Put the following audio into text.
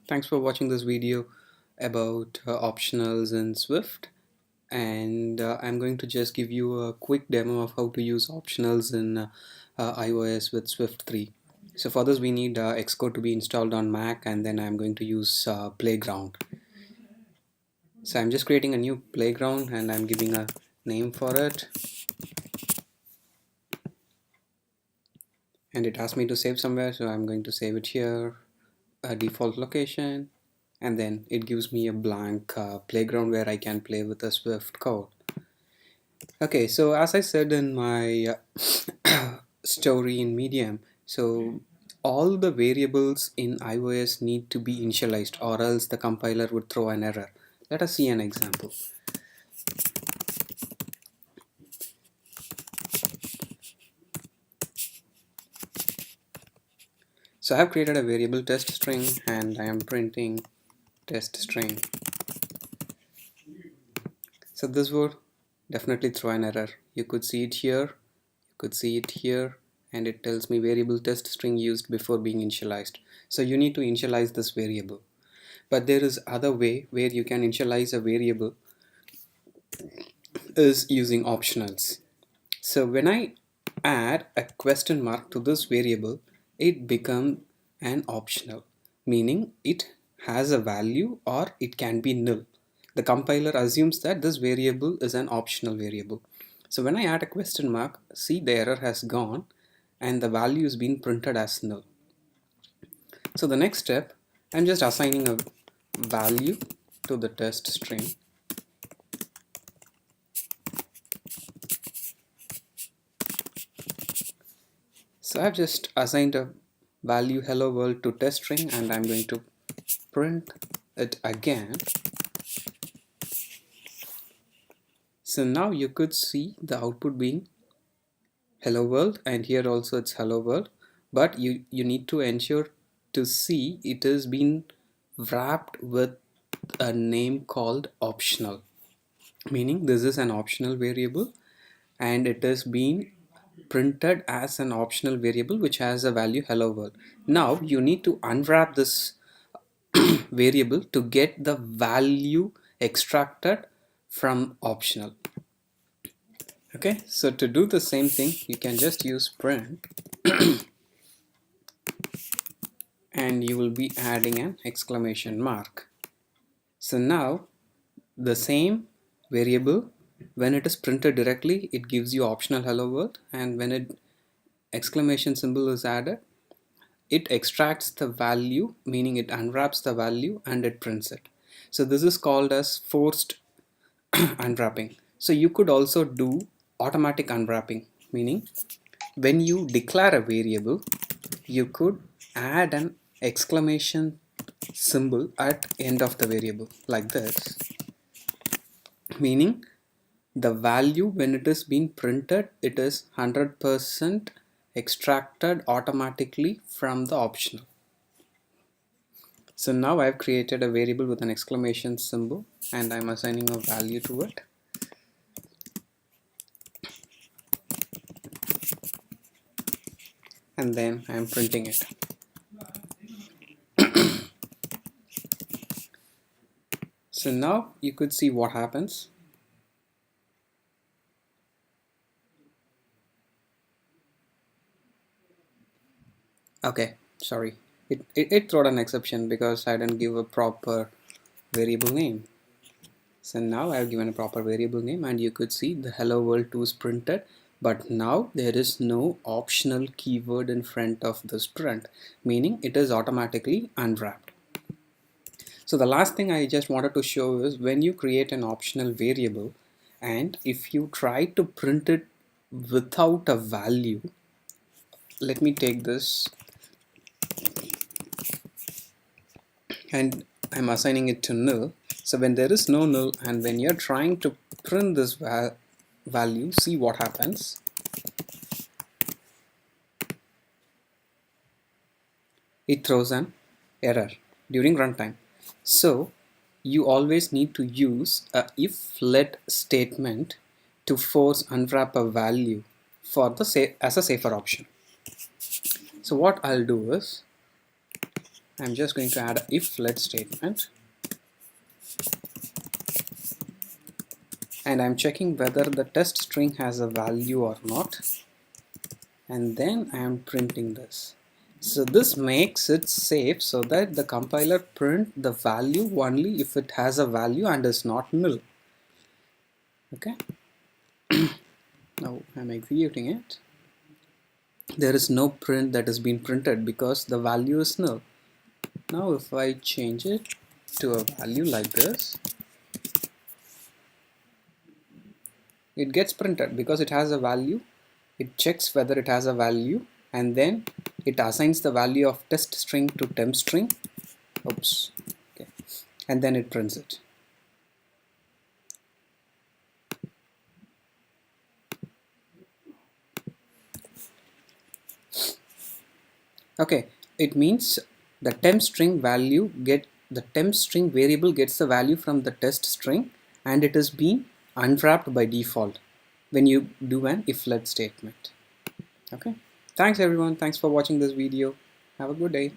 Thanks for watching this video about optionals in Swift, and I'm going to just give you a quick demo of how to use optionals in iOS with Swift 3. So for this we need Xcode to be installed on Mac, and then I'm going to use Playground. So I'm just creating a new playground and I'm giving a name for it, and it asks me to save somewhere, so I'm going to save it here, a default location, and then it gives me a blank playground where I can play with the Swift code. Okay, so as I said in my story in Medium, so all the variables in iOS need to be initialized or else the compiler would throw an error. Let us see an example. So I have created a variable test string and I am printing test string. So this would definitely throw an error. You could see it here, you could see it here, and it tells me variable test string used before being initialized. So you need to initialize this variable. But there is other way where you can initialize a variable is using optionals. So when I add a question mark to this variable, it becomes an optional, meaning it has a value or it can be null. The compiler assumes that this variable is an optional variable. So when I add a question mark, see, the error has gone and the value is being printed as null. So the next step, I'm just assigning a value to the test string. So I've just assigned a value hello world to test string and I'm going to print it again. So now you could see the output being hello world, and here also it's hello world, but you need to ensure to see it is being wrapped with a name called optional, meaning this is an optional variable and it is being printed as an optional variable which has a value hello world. Now you need to unwrap this variable to get the value extracted from optional. Okay, so to do the same thing you can just use print and you will be adding an exclamation mark. So now the same variable, when it is printed directly, it gives you optional hello world, and when it exclamation symbol is added, it extracts the value, meaning it unwraps the value and it prints it. So this is called as forced unwrapping. So you could also do automatic unwrapping, meaning when you declare a variable, you could add an exclamation symbol at end of the variable like this, meaning the value when it is being printed, it is 100% extracted automatically from the optional. So now I've created a variable with an exclamation symbol and I'm assigning a value to it. And then I'm printing it. So now you could see what happens. Okay, sorry. It threw an exception because I didn't give a proper variable name. So now I've given a proper variable name and you could see the hello world 2 is printed, but now there is no optional keyword in front of this print, meaning it is automatically unwrapped. So the last thing I just wanted to show is when you create an optional variable and if you try to print it without a value, let me take this and I'm assigning it to null. So when there is no null and when you're trying to print this value, see what happens. It throws an error during runtime. So you always need to use a if let statement to force unwrap a value for the as a safer option. So what I'll do is I'm just going to add a if let statement, and I'm checking whether the test string has a value or not, and then I am printing this. So this makes it safe so that the compiler print the value only if it has a value and is not null. Okay, now I'm executing it. There is no print that has been printed because the value is null. Now if I change it to a value like this, it gets printed because it has a value. It checks whether it has a value, and then it assigns the value of test string to temp string. Oops. Okay. And then it prints it. Okay, it means the temp string variable gets the value from the test string, and it is being unwrapped by default when you do an if let statement. Okay, thanks everyone, thanks for watching this video. Have a good day.